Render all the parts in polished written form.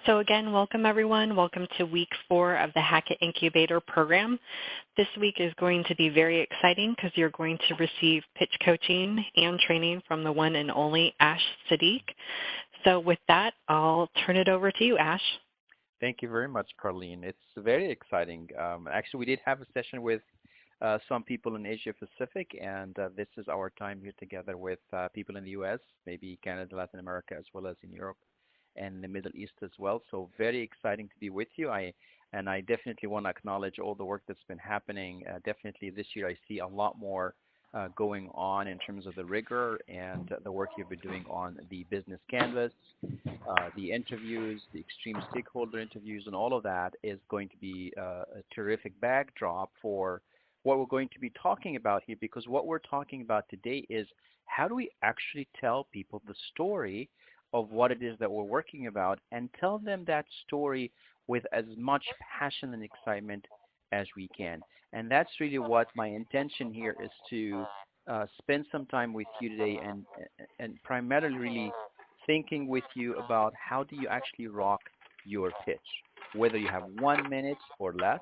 So again, welcome everyone. Welcome to week 4 of the Hackett Incubator program. This week is going to be very exciting because you're going to receive pitch coaching and training from the one and only Ash Seddeek. So with that, I'll turn it over to you, Ash. Thank you very much, Carlene. It's very exciting. Actually, we did have a session with some people in Asia Pacific, and this is our time here together with people in the U.S., maybe Canada, Latin America, as well as in Europe and the Middle East as well. So very exciting to be with you. I definitely want to acknowledge all the work that's been happening. Definitely this year I see a lot more going on in terms of the rigor and the work you've been doing on the business canvas, the interviews, the extreme stakeholder interviews, and all of that is going to be a terrific backdrop for what we're going to be talking about here, because what we're talking about today is how do we actually tell people the story of what it is that we're working about and tell them that story with as much passion and excitement as we can. And that's really what my intention here is, to spend some time with you today and primarily really thinking with you about how do you actually rock your pitch, whether you have 1 minute or less,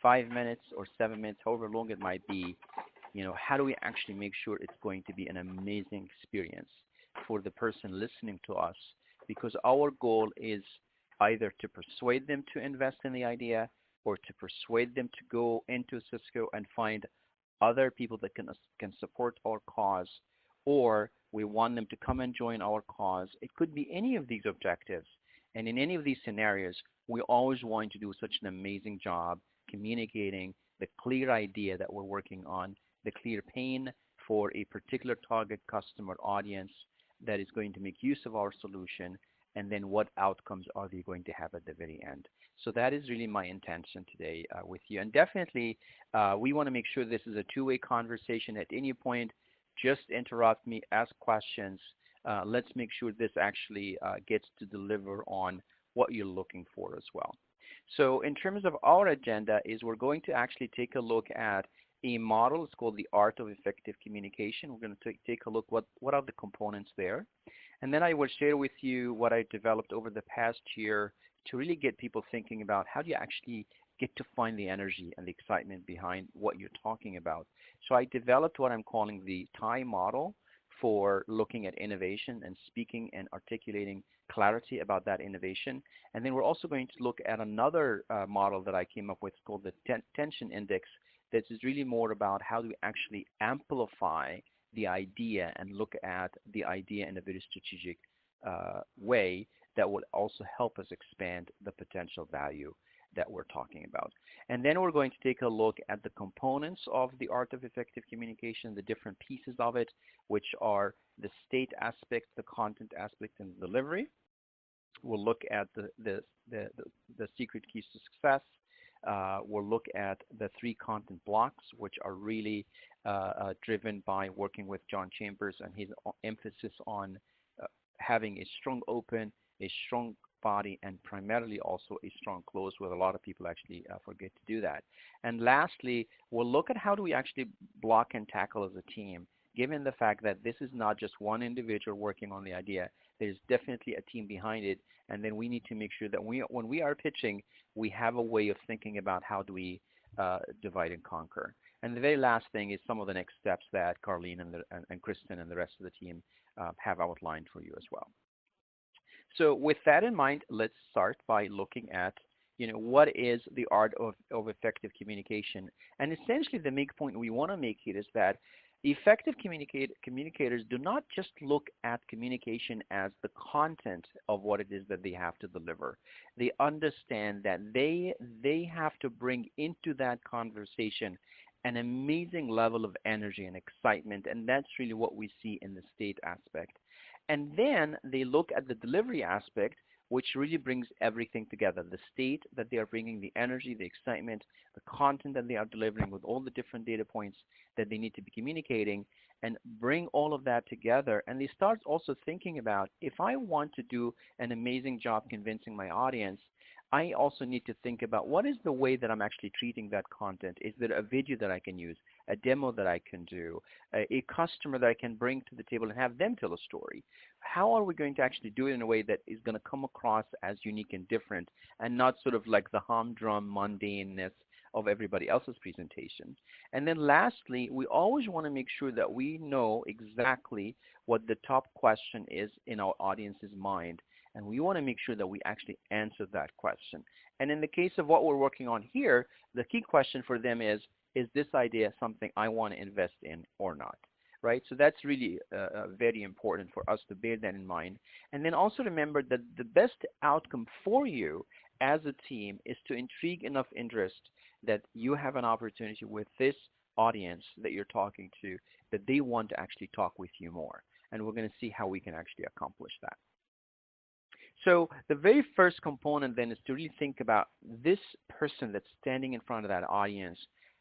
5 minutes or 7 minutes, however long it might be. How do we actually make sure it's going to be an amazing experience for the person listening to us? Because our goal is either to persuade them to invest in the idea or to persuade them to go into Cisco and find other people that can support our cause, or we want them to come and join our cause. It could be any of these objectives. And in any of these scenarios, we always want to do such an amazing job communicating the clear idea that we're working on, the clear pain for a particular target customer audience that is going to make use of our solution, and then what outcomes are they going to have at the very end. So that is really my intention today with you. And definitely, we want to make sure this is a two-way conversation. At any point, just interrupt me, ask questions. Let's make sure this actually gets to deliver on what you're looking for as well. So in terms of our agenda is we're going to actually take a look at a model. It's called the Art of Effective Communication. We're going to take a look what are the components there. And then I will share with you what I developed over the past year to really get people thinking about how do you actually get to find the energy and the excitement behind what you're talking about. So I developed what I'm calling the TIE model for looking at innovation and speaking and articulating clarity about that innovation. And then we're also going to look at another model that I came up with called the Tension Index. This is really more about how do we actually amplify the idea and look at the idea in a very strategic way that will also help us expand the potential value that we're talking about. And then we're going to take a look at the components of the Art of Effective Communication, the different pieces of it, which are the state aspect, the content aspect, and the delivery. We'll look at the secret keys to success. We'll look at the 3 content blocks, which are really driven by working with John Chambers and his emphasis on having a strong open, a strong body, and primarily also a strong close, where a lot of people actually forget to do that. And lastly, we'll look at how do we actually block and tackle as a team, given the fact that this is not just one individual working on the idea. There's definitely a team behind it, and then we need to make sure that when we are pitching, we have a way of thinking about how do we divide and conquer. And the very last thing is some of the next steps that Carlene and Kristen and the rest of the team have outlined for you as well. So with that in mind, let's start by looking at what is the art of effective communication. And essentially the main point we want to make here is that effective communicators do not just look at communication as the content of what it is that they have to deliver. They understand that they have to bring into that conversation an amazing level of energy and excitement, and that's really what we see in the state aspect. And then they look at the delivery aspect, which really brings everything together. The state that they are bringing, the energy, the excitement, the content that they are delivering with all the different data points that they need to be communicating, and bring all of that together. And they start also thinking about, if I want to do an amazing job convincing my audience, I also need to think about what is the way that I'm actually treating that content. Is there a video that I can use, a demo that I can do, a customer that I can bring to the table and have them tell a story? How are we going to actually do it in a way that is going to come across as unique and different and not sort of like the humdrum mundaneness of everybody else's presentation? And then lastly, we always want to make sure that we know exactly what the top question is in our audience's mind, and we want to make sure that we actually answer that question. And in the case of what we're working on here, the key question for them is this idea something I want to invest in or not? Right? So that's really very important for us to bear that in mind. And then also remember that the best outcome for you as a team is to intrigue enough interest that you have an opportunity with this audience that you're talking to, that they want to actually talk with you more. And we're going to see how we can actually accomplish that. So the very first component then is to really think about this person that's standing in front of that audience.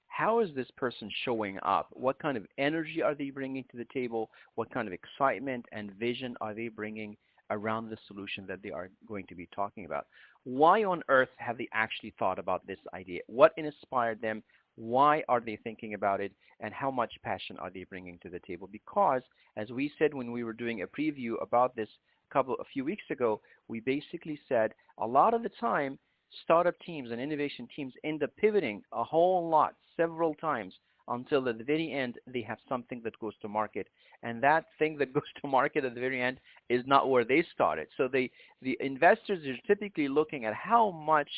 How is this person showing up? What kind of energy are they bringing to the table? What kind of excitement and vision are they bringing around the solution that they are going to be talking about? Why on earth have they actually thought about this idea? What inspired them? Why are they thinking about it? And how much passion are they bringing to the table? Because, as we said when we were doing a preview about this a few weeks ago, we basically said a lot of the time startup teams and innovation teams end up pivoting a whole lot several times until at the very end they have something that goes to market, and that thing that goes to market at the very end is not where they started. So the investors are typically looking at how much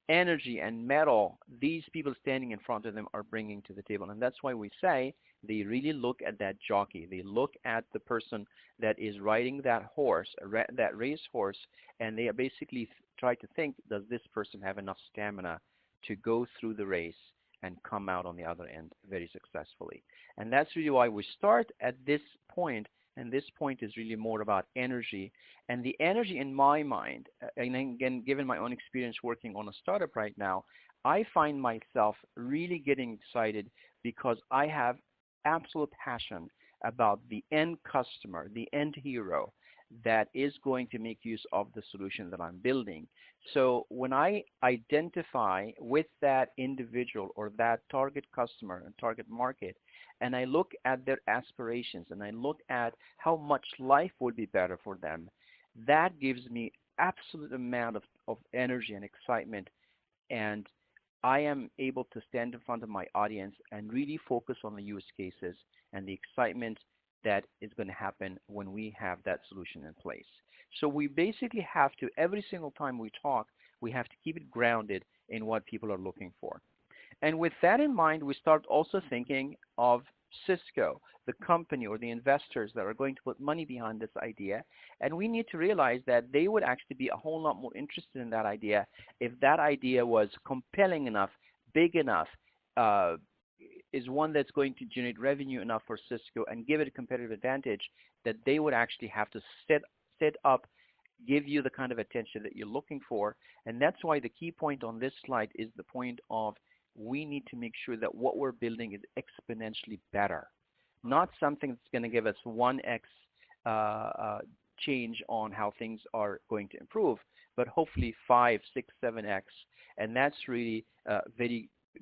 energy and metal these people standing in front of them are bringing to the table, and that's why we say they really look at that jockey. They look at the person that is riding that horse, that race horse, and they basically try to think, does this person have enough stamina to go through the race and come out on the other end very successfully? And that's really why we start at this point, and this point is really more about energy. And the energy in my mind, and again, given my own experience working on a startup right now, I find myself really getting excited because I have absolute passion about the end customer, the end hero that is going to make use of the solution that I'm building. So when I identify with that individual or that target customer and target market, and I look at their aspirations and I look at how much life would be better for them, that gives me absolute amount of energy and excitement, and I am able to stand in front of my audience and really focus on the use cases and the excitement that is going to happen when we have that solution in place. So we basically have to, every single time we talk, we have to keep it grounded in what people are looking for. And with that in mind, we start also thinking of Cisco, the company or the investors that are going to put money behind this idea. And we need to realize that they would actually be a whole lot more interested in that idea if that idea was compelling enough, big enough, is one that's going to generate revenue enough for Cisco and give it a competitive advantage, that they would actually have to set up, give you the kind of attention that you're looking for. And that's why the key point on this slide is the point of we need to make sure that what we're building is exponentially better, not something that's going to give us 1x change on how things are going to improve, but hopefully 5, 6, 7x. And that's really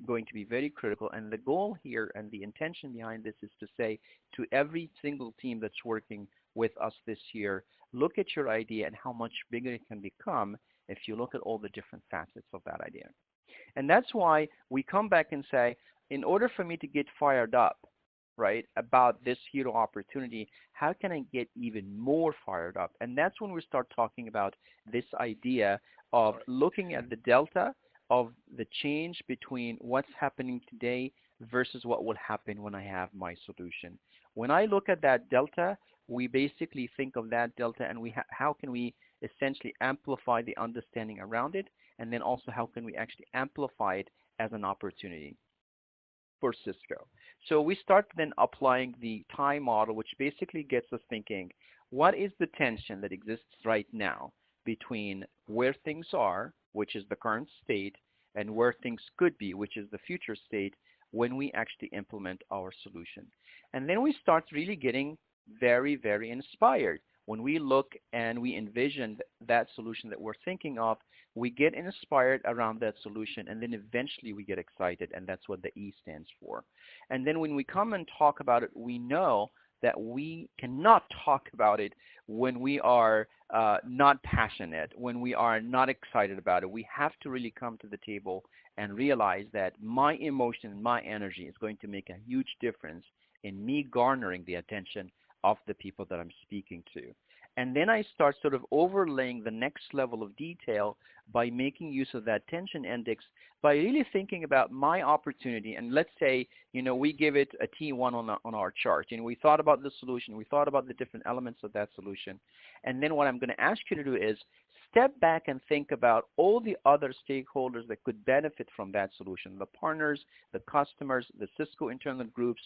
going to be very critical. And the goal here and the intention behind this is to say to every single team that's working with us this year, look at your idea and how much bigger it can become if you look at all the different facets of that idea. And that's why we come back and say, in order for me to get fired up, right, about this hero opportunity, how can I get even more fired up? And that's when we start talking about this idea of looking at the delta of the change between what's happening today versus what will happen when I have my solution. When I look at that delta, we basically think of that delta and how can we essentially amplify the understanding around it, and then also how can we actually amplify it as an opportunity for Cisco. So we start then applying the time model, which basically gets us thinking, what is the tension that exists right now between where things are, which is the current state, and where things could be, which is the future state, when we actually implement our solution. And then we start really getting very, very inspired. when we look and we envision that solution that we're thinking of, we get inspired around that solution, and then eventually we get excited, and that's what the E stands for. And then when we come and talk about it, we know that we cannot talk about it when we are not passionate, when we are not excited about it. We have to really come to the table and realize that my emotion and my energy is going to make a huge difference in me garnering the attention of the people that I'm speaking to. And then I start sort of overlaying the next level of detail by making use of that tension index, by really thinking about my opportunity. And let's say, we give it a T1 on our chart. We thought about the solution. We thought about the different elements of that solution. And then what I'm going to ask you to do is step back and think about all the other stakeholders that could benefit from that solution: the partners, the customers, the Cisco internal groups,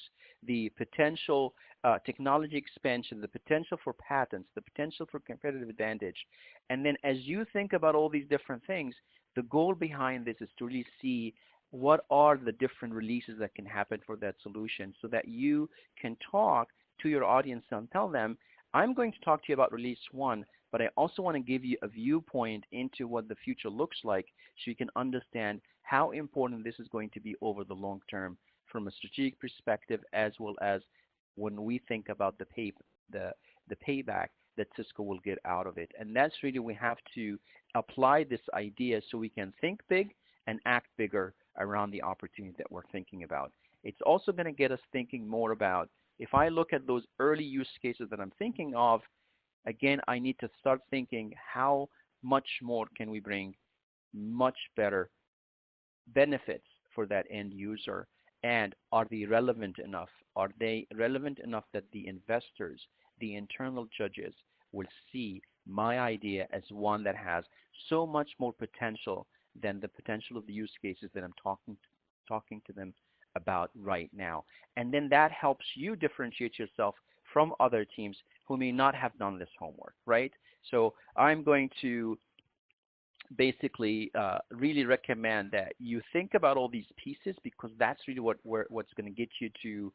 the potential technology expansion, the potential for patents, the potential for competitive advantage. And then as you think about all these different things, the goal behind this is to really see what are the different releases that can happen for that solution, so that you can talk to your audience and tell them, I'm going to talk to you about release 1, but I also want to give you a viewpoint into what the future looks like, so you can understand how important this is going to be over the long term from a strategic perspective, as well as when we think about the payback that Cisco will get out of it. And that's really, we have to apply this idea so we can think big and act bigger around the opportunity that we're thinking about. It's also going to get us thinking more about, if I look at those early use cases that I'm thinking of, again, I need to start thinking, how much more can we bring much better benefits for that end user? And are they relevant enough? Are they relevant enough that the investors, the internal judges, will see my idea as one that has so much more potential than the potential of the use cases that I'm talking to them about right now? And then that helps you differentiate yourself from other teams who may not have done this homework, right? So I'm going to basically really recommend that you think about all these pieces, because that's really what's going to get you to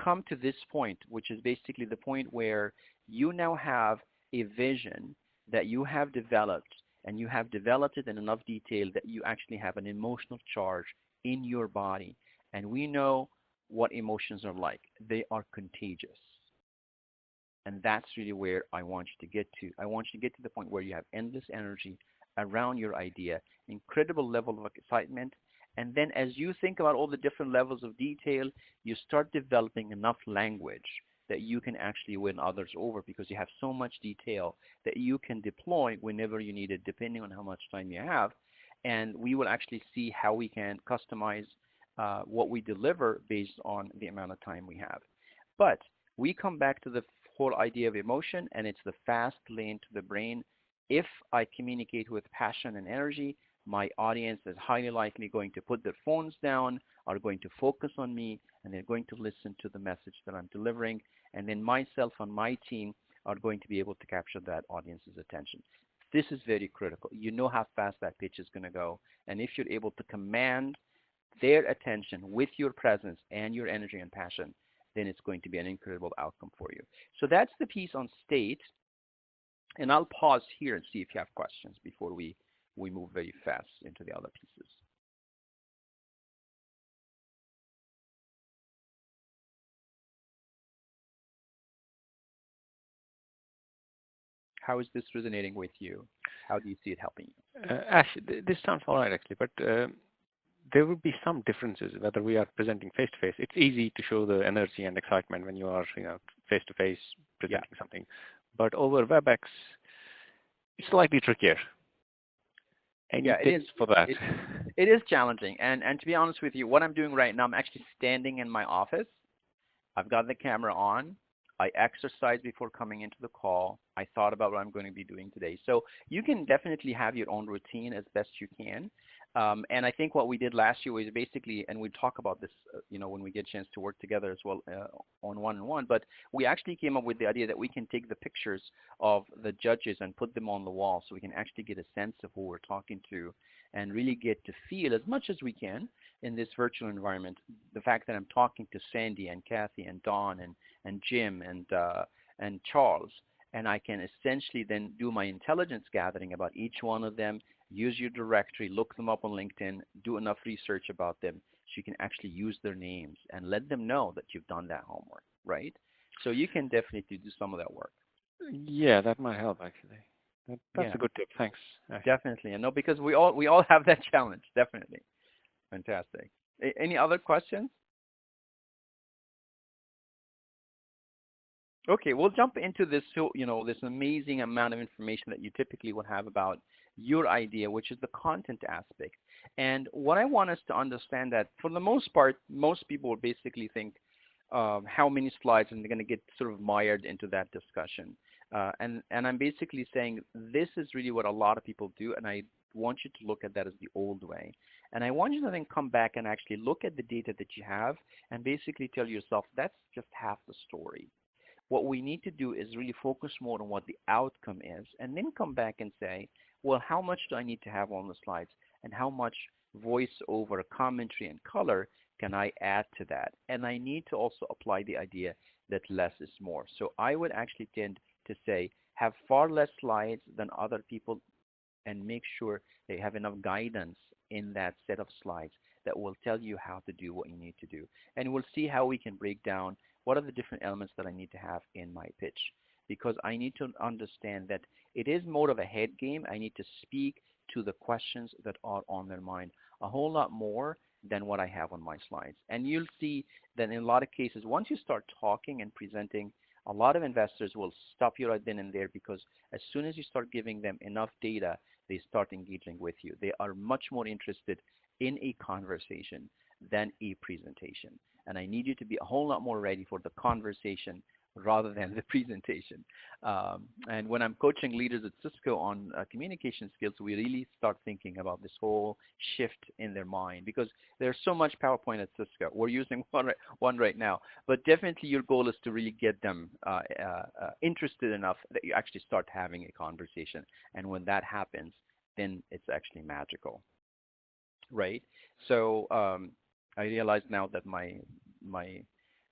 come to this point, which is basically the point where you now have a vision that you have developed, and you have developed it in enough detail that you actually have an emotional charge in your body. And we know what emotions are like. They are contagious. And that's really where I want you to get to. I want you to get to the point where you have endless energy around your idea, incredible level of excitement. And then as you think about all the different levels of detail, you start developing enough language that you can actually win others over, because you have so much detail that you can deploy whenever you need it, depending on how much time you have. And we will actually see how we can customize what we deliver based on the amount of time we have. But we come back to the whole idea of emotion, and it's the fast lane to the brain. If I communicate with passion and energy, my audience is highly likely going to put their phones down, are going to focus on me, and they're going to listen to the message that I'm delivering. And then myself and my team are going to be able to capture that audience's attention. This is very critical. You know how fast that pitch is going to go. And if you're able to command their attention with your presence and your energy and passion, then it's going to be an incredible outcome for you. So that's the piece on state. And I'll pause here and see if you have questions before we move very fast into the other pieces. How is this resonating with you? How do you see it helping you? Ash, this sounds all right actually, but there would be some differences whether we are presenting face to face. It's easy to show the energy and excitement when you are, face to face presenting something, but over WebEx, it's slightly trickier. Any tips for that? It is challenging, and to be honest with you, what I'm doing right now, I'm actually standing in my office. I've got the camera on. I exercised before coming into the call. I thought about what I'm going to be doing today. So you can definitely have your own routine as best you can. And I think what we did last year was basically, and we'll talk about this, when we get a chance to work together as well on one-on-one, but we actually came up with the idea that we can take the pictures of the judges and put them on the wall, so we can actually get a sense of who we're talking to and really get to feel as much as we can in this virtual environment the fact that I'm talking to Sandy and Kathy and Don and Jim and Charles. and I can essentially then do my intelligence gathering about each one of them, use your directory, look them up on LinkedIn, do enough research about them so you can actually use their names and let them know that you've done that homework, right? So you can definitely do some of that work. Yeah, that might help actually. That's Yeah, a good tip. Thanks. definitely. And no, because we all have that challenge, definitely. Fantastic. Any other questions? Okay, we'll jump into this, so, this amazing amount of information that you typically would have about your idea, which is the content aspect. And what I want us to understand that for the most part, most people will basically think how many slides, and they're going to get sort of mired into that discussion. And I'm basically saying this is really what a lot of people do, and I want you to look at that as the old way. And I want you to then come back and actually look at the data that you have and basically tell yourself that's just half the story. What we need to do is really focus more on what the outcome is and then come back and say, well, how much do I need to have on the slides and how much voiceover, commentary, and color can I add to that? And I need to also apply the idea that less is more. So I would actually tend to say, have far less slides than other people and make sure they have enough guidance in that set of slides that will tell you how to do what you need to do. And we'll see how we can break down what are the different elements that I need to have in my pitch. Because I need to understand that it is more of a head game. I need to speak to the questions that are on their mind a whole lot more than what I have on my slides. And you'll see that in a lot of cases, once you start talking and presenting, a lot of investors will stop you right then and there because as soon as you start giving them enough data, they start engaging with you. They are much more interested in a conversation than a presentation. And I need you to be a whole lot more ready for the conversation rather than the presentation. And when I'm coaching leaders at Cisco on communication skills, we really start thinking about this whole shift in their mind because there's so much PowerPoint at Cisco. We're using one right now, but definitely your goal is to really get them interested enough that you actually start having a conversation. And when that happens, then it's actually magical, right? So I realize now that my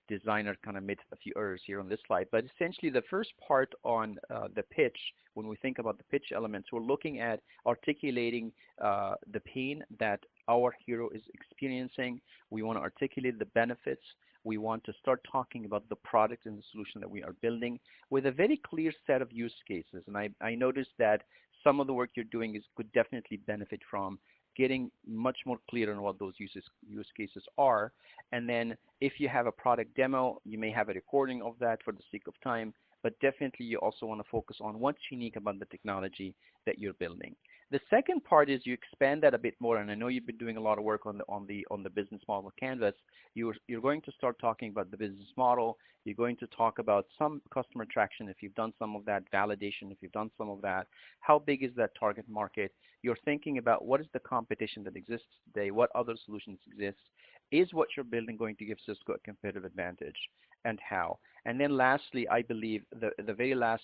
designer kind of made a few errors here on this slide, but essentially the first part on the pitch, when we think about the pitch elements, we're looking at articulating the pain that our hero is experiencing. We want to articulate the benefits. We want to start talking about the product and the solution that we are building with a very clear set of use cases. And I noticed that some of the work you're doing could definitely benefit from getting much more clear on what those use cases are. And then if you have a product demo, you may have a recording of that for the sake of time, but definitely you also want to focus on what's unique about the technology that you're building. The second part is you expand that a bit more, and I know you've been doing a lot of work on the business model canvas. You're going to start talking about the business model. You're going to talk about some customer traction if you've done some of that, validation if you've done some of that. How big is that target market? You're thinking about what is the competition that exists today, what other solutions exist, is what you're building going to give Cisco a competitive advantage, and how? And then lastly, I believe the very last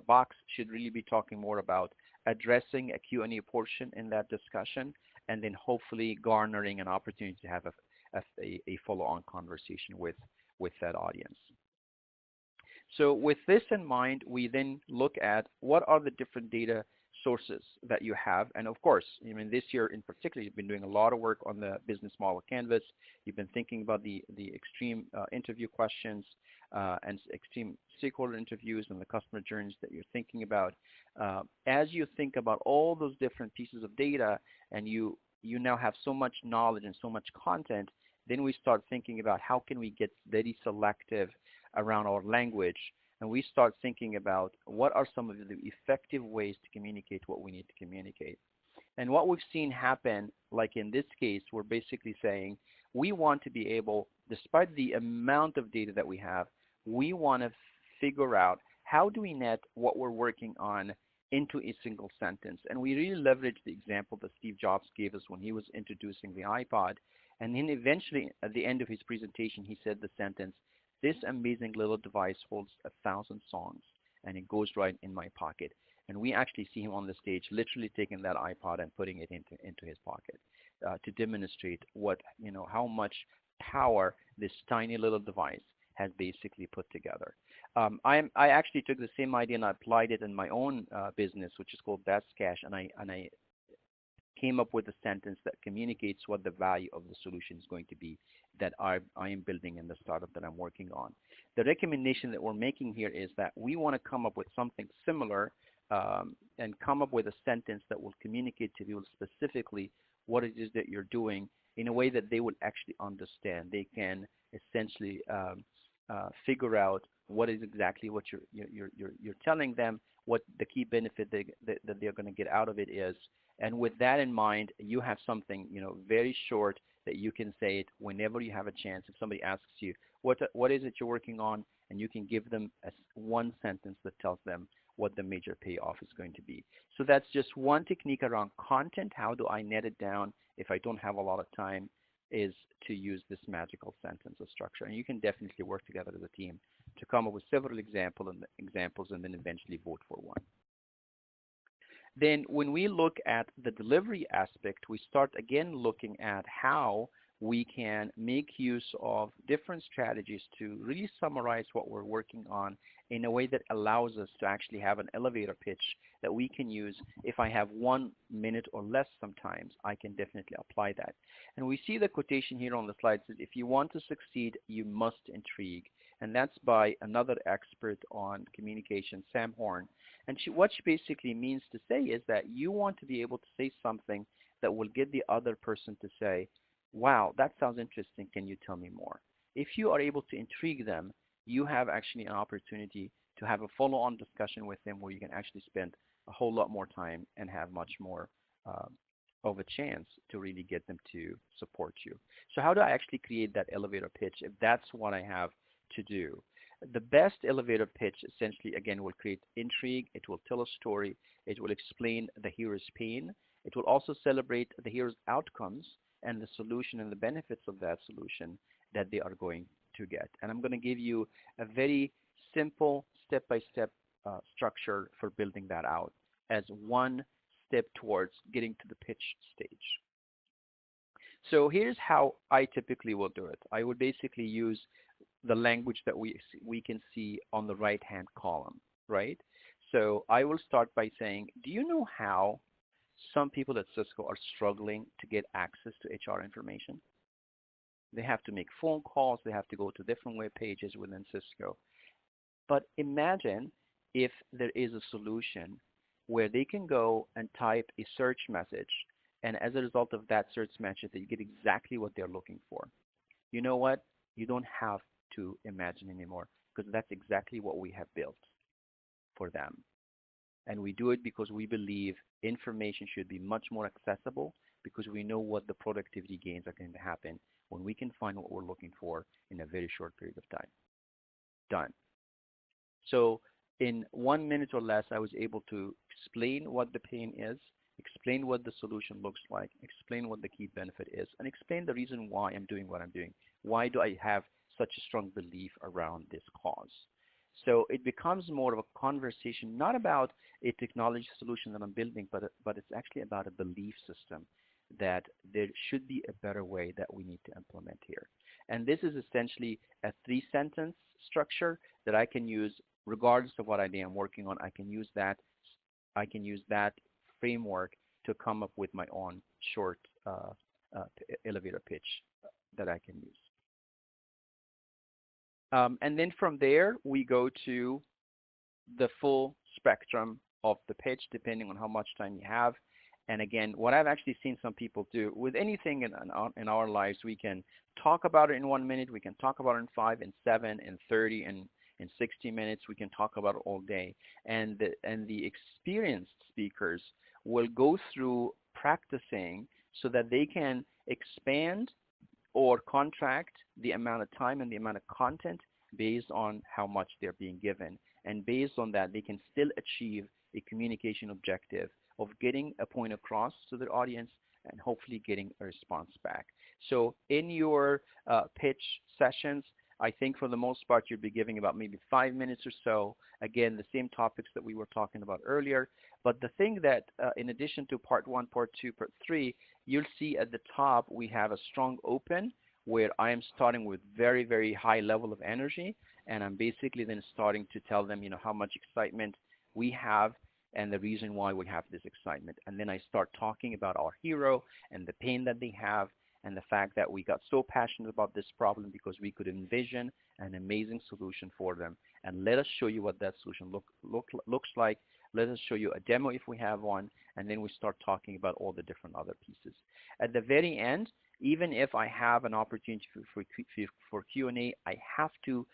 box should really be talking more about addressing a Q&A portion in that discussion, and then hopefully garnering an opportunity to have a follow-on conversation with that audience. So with this in mind, we then look at what are the different data sources that you have. And of course, I mean, this year in particular, you've been doing a lot of work on the business model canvas. You've been thinking about the extreme interview questions and extreme stakeholder interviews and the customer journeys that you're thinking about. As you think about all those different pieces of data and you now have so much knowledge and so much content, then we start thinking about how can we get very selective around our language, and we start thinking about what are some of the effective ways to communicate what we need to communicate. And what we've seen happen, like in this case, we're basically saying we want to be able, despite the amount of data that we have, we want to figure out how do we net what we're working on into a single sentence. And we really leveraged the example that Steve Jobs gave us when he was introducing the iPod. And then eventually, at the end of his presentation, he said the sentence, "This amazing little device holds 1,000 songs, and it goes right in my pocket." And we actually see him on the stage literally taking that iPod and putting it into his pocket to demonstrate how much power this tiny little device has basically put together. I actually took the same idea and I applied it in my own business, which is called Best Cash, and I came up with a sentence that communicates what the value of the solution is going to be that I am building in the startup that I'm working on. The recommendation that we're making here is that we want to come up with something similar and come up with a sentence that will communicate to people specifically what it is that you're doing in a way that they will actually understand. They can essentially figure out what is exactly what you're telling them, what the key benefit that they're going to get out of it is. And with that in mind, you have something, very short that you can say it whenever you have a chance. If somebody asks you, what is it you're working on? And you can give them one sentence that tells them what the major payoff is going to be. So that's just one technique around content. How do I net it down if I don't have a lot of time, is to use this magical sentence or structure. And you can definitely work together as a team to come up with several examples and then eventually vote for one. Then when we look at the delivery aspect, we start again looking at how we can make use of different strategies to really summarize what we're working on in a way that allows us to actually have an elevator pitch that we can use. If I have 1 minute or less sometimes, I can definitely apply that. And we see the quotation here on the slide says, if you want to succeed, you must intrigue. And that's by another expert on communication, Sam Horn. And what she basically means to say is that you want to be able to say something that will get the other person to say, wow, that sounds interesting. Can you tell me more? If you are able to intrigue them, you have actually an opportunity to have a follow-on discussion with them where you can actually spend a whole lot more time and have much more of a chance to really get them to support you. So how do I actually create that elevator pitch if that's what I have to do? The best elevator pitch essentially, again, will create intrigue. It will tell a story. It will explain the hero's pain. It will also celebrate the hero's outcomes and the solution and the benefits of that solution that they are going to get. And I'm going to give you a very simple step-by-step structure for building that out as one step towards getting to the pitch stage. So here's how I typically will do it. I would basically use the language that we can see on the right-hand column, right? So I will start by saying, do you know how some people at Cisco are struggling to get access to HR information? They have to make phone calls. They have to go to different web pages within Cisco. But imagine if there is a solution where they can go and type a search message, and as a result of that search message, they get exactly what they're looking for. You know what? You don't have to imagine anymore, because that's exactly what we have built for them. And we do it because we believe information should be much more accessible, because we know what the productivity gains are going to happen when we can find what we're looking for in a very short period of time. Done. So in 1 minute or less, I was able to explain what the pain is, explain what the solution looks like, explain what the key benefit is, and explain the reason why I'm doing what I'm doing. Why do I have such a strong belief around this cause? So it becomes more of a conversation, not about a technology solution that I'm building, but it's actually about a belief system that there should be a better way that we need to implement here. And this is essentially a 3-sentence structure that I can use regardless of what idea I'm working on. I can use that framework to come up with my own short elevator pitch that I can use. And then from there, we go to the full spectrum of the pitch, depending on how much time you have. And again, what I've actually seen some people do with anything in our lives, we can talk about it in 1 minute, we can talk about it in 5, in 7, in 30, in 60 minutes. We can talk about it all day. And the experienced speakers will go through practicing so that they can expand or contract the amount of time and the amount of content based on how much they're being given. And based on that, they can still achieve a communication objective of getting a point across to their audience and hopefully getting a response back. So in your pitch sessions, I think for the most part, you'll be giving about maybe 5 minutes or so. Again, the same topics that we were talking about earlier. But the thing that, in addition to part 1, part 2, part 3, you'll see at the top, we have a strong open where I am starting with very, very high level of energy, and I'm basically then starting to tell them, how much excitement we have and the reason why we have this excitement. And then I start talking about our hero and the pain that they have and the fact that we got so passionate about this problem because we could envision an amazing solution for them. And let us show you what that solution looks like. Let us show you a demo if we have one, and then we start talking about all the different other pieces. At the very end, even if I have an opportunity for Q&A, I have to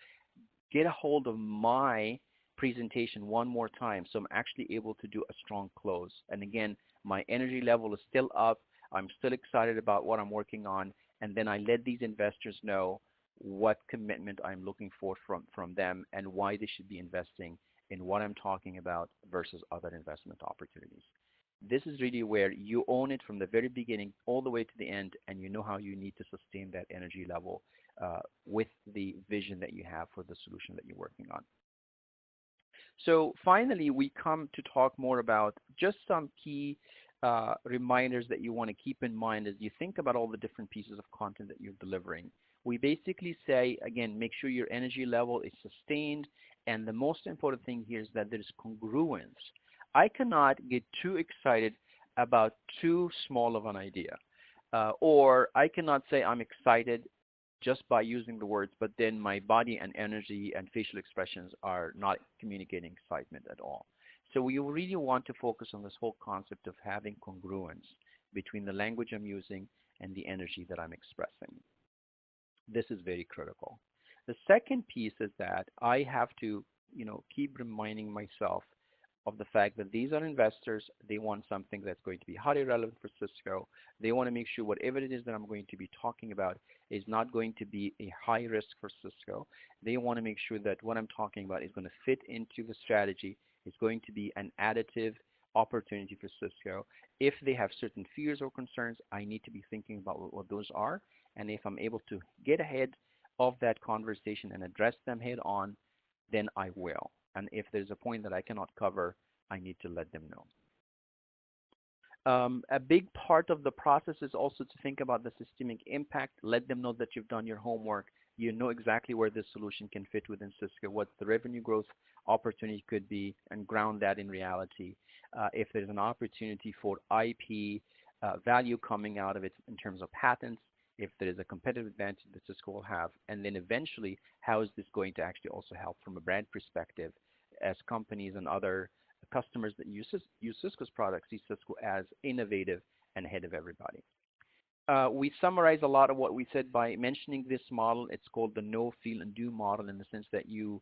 get a hold of my presentation one more time so I'm actually able to do a strong close. And again, my energy level is still up. I'm still excited about what I'm working on. And then I let these investors know what commitment I'm looking for from them and why they should be investing in what I'm talking about versus other investment opportunities. This is really where you own it from the very beginning all the way to the end, and you know how you need to sustain that energy level with the vision that you have for the solution that you're working on. So finally, we come to talk more about just some key reminders that you want to keep in mind as you think about all the different pieces of content that you're delivering. We basically say, again, make sure your energy level is sustained, and the most important thing here is that there's congruence. I cannot get too excited about too small of an idea, or I cannot say I'm excited just by using the words, but then my body and energy and facial expressions are not communicating excitement at all. So we really want to focus on this whole concept of having congruence between the language I'm using and the energy that I'm expressing. This is very critical. The second piece is that I have to, keep reminding myself of the fact that these are investors. They want something that's going to be highly relevant for Cisco. They want to make sure whatever it is that I'm going to be talking about is not going to be a high risk for Cisco. They want to make sure that what I'm talking about is going to fit into the strategy. It's going to be an additive opportunity for Cisco. If they have certain fears or concerns, I need to be thinking about what those are. And if I'm able to get ahead of that conversation and address them head on, then I will. And if there's a point that I cannot cover, I need to let them know. A big part of the process is also to think about the systemic impact. Let them know that you've done your homework. You know exactly where this solution can fit within Cisco, what the revenue growth opportunity could be, and ground that in reality. If there's an opportunity for IP value coming out of it in terms of patents, if there is a competitive advantage that Cisco will have, and then eventually, how is this going to actually also help from a brand perspective as companies and other customers that use Cisco's products see Cisco as innovative and ahead of everybody. We summarize a lot of what we said by mentioning this model. It's called the know, feel, and do model, in the sense that you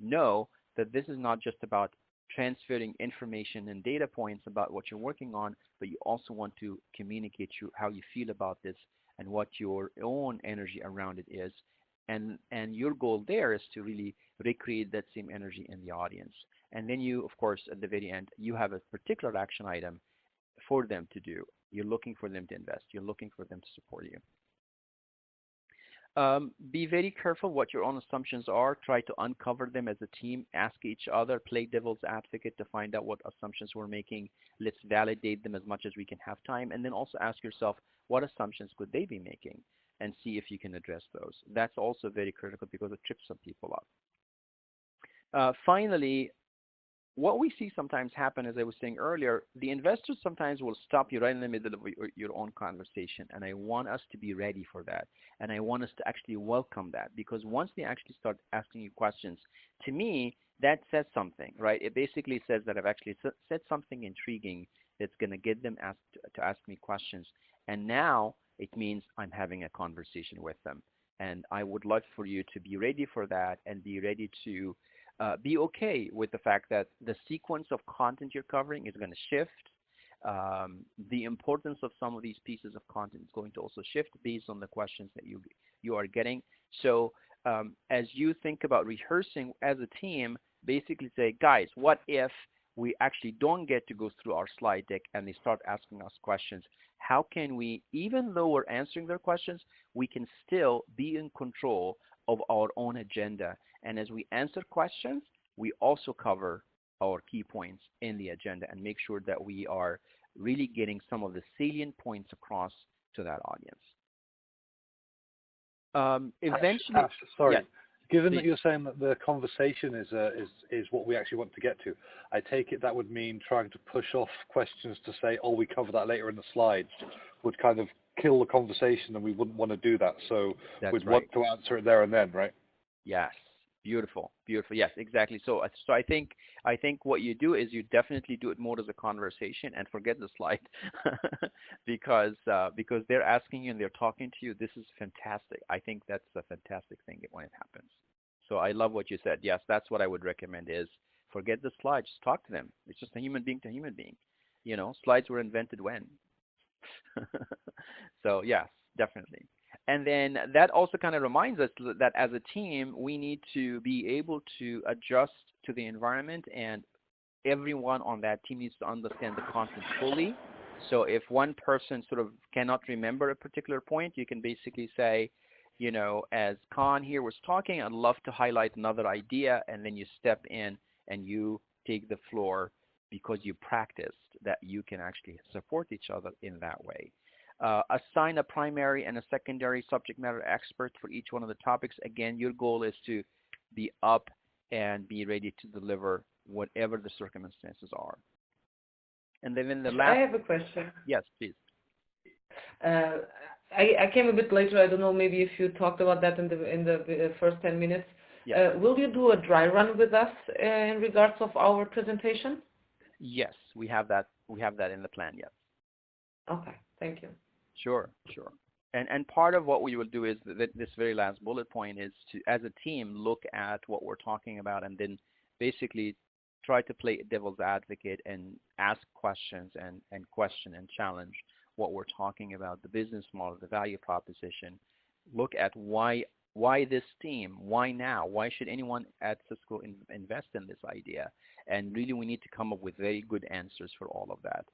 know that this is not just about transferring information and data points about what you're working on, but you also want to communicate how you feel about this and what your own energy around it is. And your goal there is to really recreate that same energy in the audience. And then you, of course, at the very end, you have a particular action item for them to do. You're looking for them to invest. You're looking for them to support you. Be very careful what your own assumptions are. Try to uncover them as a team. Ask each other. Play devil's advocate to find out what assumptions we're making. Let's validate them as much as we can have time. And then also ask yourself, what assumptions could they be making? And see if you can address those. That's also very critical because it trips some people up. Finally, what we see sometimes happen, as I was saying earlier, the investors sometimes will stop you right in the middle of your own conversation, and I want us to be ready for that, and I want us to actually welcome that, because once they actually start asking you questions, to me, that says something, right? It basically says that I've actually said something intriguing that's going to get them to ask me questions, and now it means I'm having a conversation with them, and I would love for you to be ready for that and be ready to be okay with the fact that the sequence of content you're covering is going to shift. The importance of some of these pieces of content is going to also shift based on the questions that you are getting. So as you think about rehearsing as a team, basically say, guys, what if we actually don't get to go through our slide deck and they start asking us questions? How can we, even though we're answering their questions, we can still be in control of our own agenda? And as we answer questions, we also cover our key points in the agenda and make sure that we are really getting some of the salient points across to that audience. Eventually, Ash, sorry. yes, Given that please. you're saying that the conversation is what we actually want to get to, I take it that would mean trying to push off questions to say, oh, we cover that later in the slides, would kind of kill the conversation, and we wouldn't want to do that. So That's we'd want right. to answer it there and then, right? Yes, beautiful, beautiful. Yes, exactly. So I think what you do is you definitely do it more as a conversation and forget the slide, because they're asking you and they're talking to you. This is fantastic. I think that's a fantastic thing when it happens. So I love what you said. Yes, that's what I would recommend is forget the slide. Just talk to them. It's just a human being to human being. Slides were invented when? So yes, definitely. And then that also kind of reminds us that as a team, we need to be able to adjust to the environment, and everyone on that team needs to understand the content fully. So if one person sort of cannot remember a particular point, you can basically say, as Khan here was talking, I'd love to highlight another idea, and then you step in and you take the floor because you practiced that you can actually support each other in that way. Assign a primary and a secondary subject matter expert for each one of the topics. Again, your goal is to be up and be ready to deliver whatever the circumstances are. And then in the I last, have a question. yes, please. Uh, I came a bit later. I don't know, maybe if you talked about that in the first 10 minutes. Yes. Will you do a dry run with us in regards of our presentation? Yes, we have that. We have that in the plan. Yes. Okay, thank you. Sure, sure. And part of what we will do is that this very last bullet point is to, as a team, look at what we're talking about and then basically try to play devil's advocate and ask questions and question and challenge what we're talking about, the business model, the value proposition. Look at why this team, why now, why should anyone at Cisco invest in this idea? And really, we need to come up with very good answers for all of that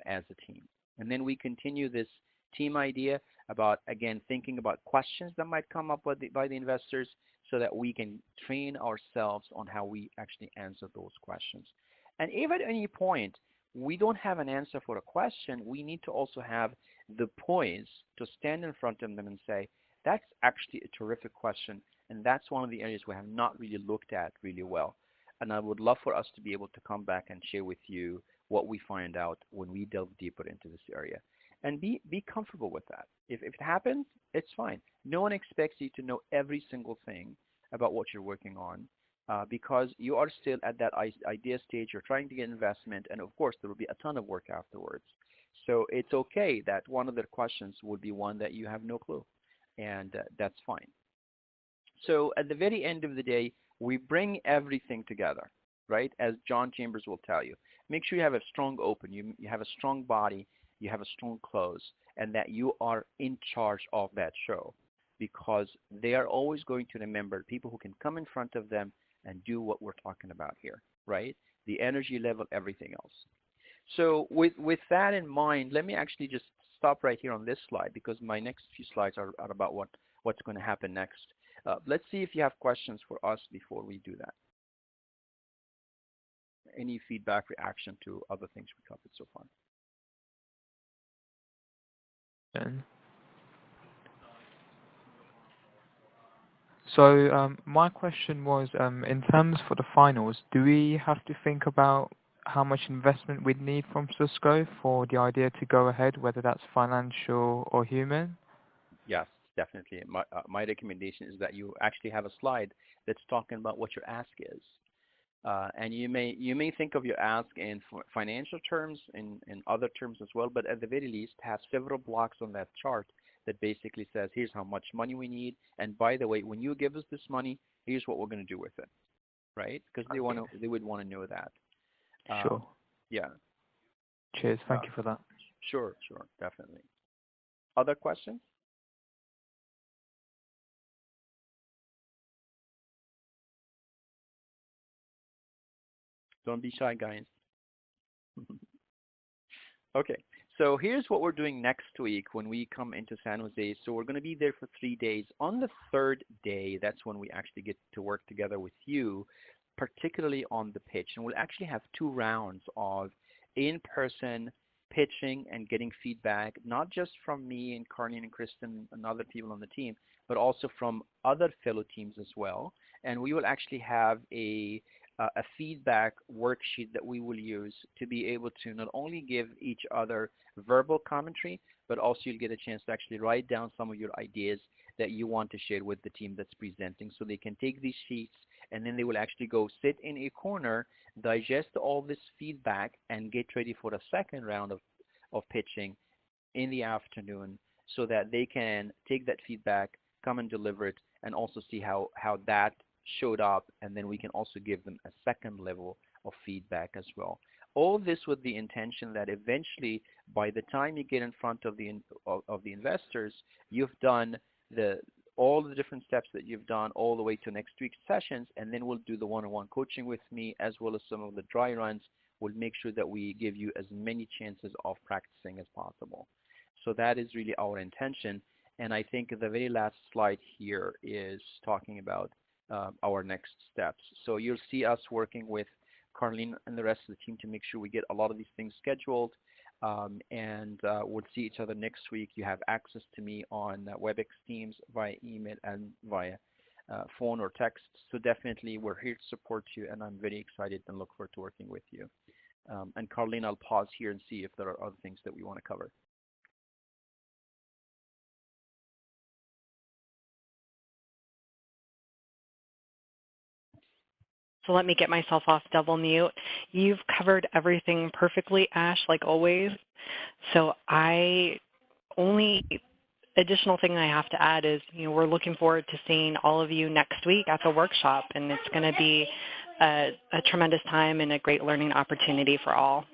as a team. And then we continue this team idea about, again, thinking about questions that might come up by the investors so that we can train ourselves on how we actually answer those questions. And if at any point we don't have an answer for a question, we need to also have the poise to stand in front of them and say, that's actually a terrific question, and that's one of the areas we have not really looked at really well. And I would love for us to be able to come back and share with you what we find out when we delve deeper into this area. And be comfortable with that. If it happens, it's fine. No one expects you to know every single thing about what you're working on because you are still at that idea stage. You're trying to get investment, and of course, there will be a ton of work afterwards. So it's okay that one of the questions would be one that you have no clue, and that's fine. So at the very end of the day, we bring everything together, right? As John Chambers will tell you. Make sure you have a strong open, you have a strong body, you have a strong close, and that you are in charge of that show, because they are always going to remember people who can come in front of them and do what we're talking about here, right? The energy level, everything else. So with that in mind, let me actually just stop right here on this slide because my next few slides are about what's going to happen next. Let's see if you have questions for us before we do that. Any feedback, reaction to other things we covered so far? So my question was, in terms for the finals, do we have to think about how much investment we'd need from Cisco for the idea to go ahead, whether that's financial or human? Yes, definitely. My recommendation is that you actually have a slide that's talking about what your ask is. And you may think of your ask in financial terms, in other terms as well, but at the very least have several blocks on that chart that basically says, here's how much money we need, and by the way, when you give us this money, here's what we're going to do with it, right? Because they would want to know that. Sure. Yeah. Cheers. Thank you for that. Sure, definitely. Other questions? Don't be shy, guys. Okay, so here's what we're doing next week when we come into San Jose. So we're going to be there for 3 days. On the third day, that's when we actually get to work together with you, particularly on the pitch. And we'll actually have 2 rounds of in-person pitching and getting feedback, not just from me and Carlene and Kristen and other people on the team, but also from other fellow teams as well. And we will actually have a feedback worksheet that we will use to be able to not only give each other verbal commentary, but also you'll get a chance to actually write down some of your ideas that you want to share with the team that's presenting, so they can take these sheets and then they will actually go sit in a corner, digest all this feedback, and get ready for a second round of pitching in the afternoon, so that they can take that feedback, come and deliver it, and also see how that showed up, and then we can also give them a second level of feedback as well. All this with the intention that eventually, by the time you get in front of the investors, you've done all the different steps that you've done all the way to next week's sessions, and then we'll do the one-on-one coaching with me, as well as some of the dry runs. We'll make sure that we give you as many chances of practicing as possible. So that is really our intention. And I think the very last slide here is talking about our next steps. So you'll see us working with Carlene and the rest of the team to make sure we get a lot of these things scheduled. And we'll see each other next week. You have access to me on WebEx Teams via email and via phone or text. So definitely we're here to support you, and I'm very excited and look forward to working with you. And Carlene, I'll pause here and see if there are other things that we want to cover. So let me get myself off double mute. You've covered everything perfectly, Ash, like always. So only additional thing I have to add is, we're looking forward to seeing all of you next week at the workshop, and it's going to be a tremendous time and a great learning opportunity for all.